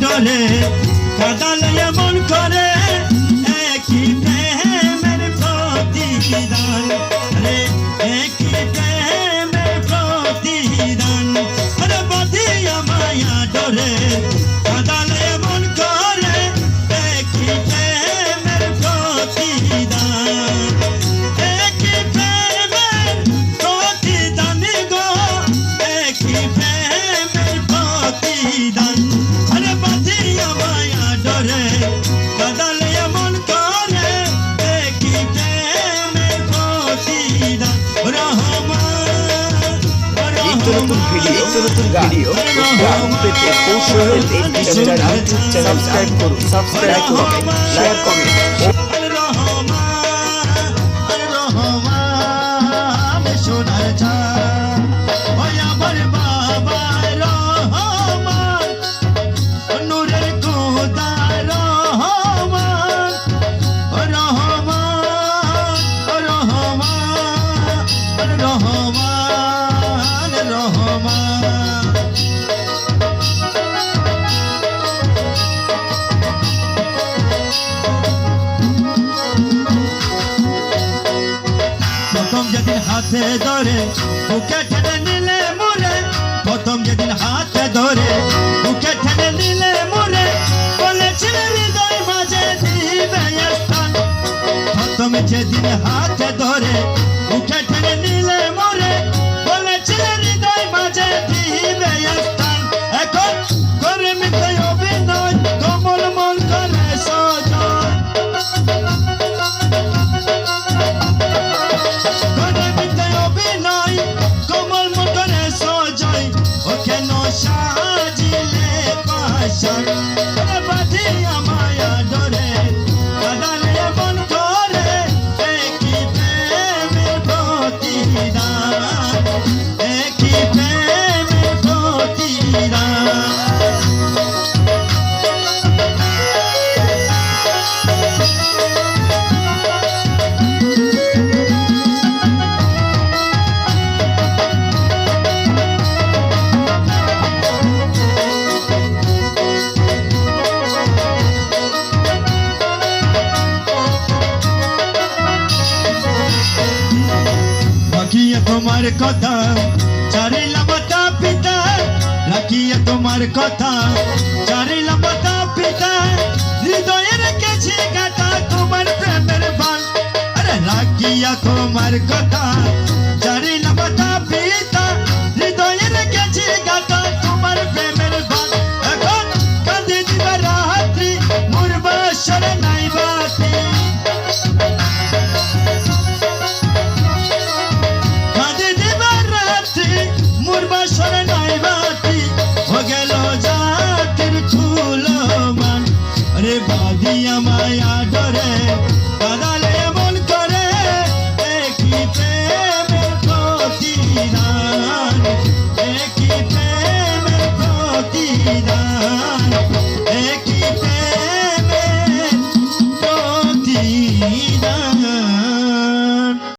ডরে কাদালে এমন করে একই প্রেমের প্রতিদান রে একই প্রেমের প্রতিদান আরে বাঁধিয়া মায়া ডরে কাদালে এমন করে একই প্রেমের প্রতিদান একই প্রেমের প্রতিদান গো একই প্রেমের প্রতিদান আরে বাঁধিয়া মায়া ডরে কাদালে এমন করে একই প্রেমের প্রতিদান নতুন ভিডিও পেতে কৌশল সাবস্ক্রাইব করুন লাইক কমেন্ট প্রথম যেদিন হাতে ধরে বুকে টেনে নিলে মোরে প্রথম যেদিন হাতে ধরে বুকে টেনে নিলে মোরে বলেছিলে হৃদয় মাঝে দিবে স্থান প্রথম যেদিন হাতে ধরে বুকে টেনে নিলে মোরে বলেছিলে হৃদয় মাঝে দিবে স্থান এখন করে মিথ্যে অভিনয় কমল মন করে সজয় সাজিলে পাশান বাঁধিয়া মায়া ডরে কাদালে এমন করে একই প্রেমের প্রতিদান একই প্রেমের প্রতিদান তোমার কথা চারিলা মাতা পিতা রাখিয়া তোমার কথা চারিলা মাতা পিতা হৃদয়ে রেখেছি গাথা তোমার প্রেমের বান আরে রাখিয়া তোমার কথা চারিলা মাতা পিতা হৃদয়ে রেখেছি গাথা তোমার প্রেমের বান এখন কাঁদে দিবা রাত্রি মোর বাসরে নাই বাতি বাসরে নাই বাতি ও গেল জাতির ফুল মান রে বাঁধিয়া মায়া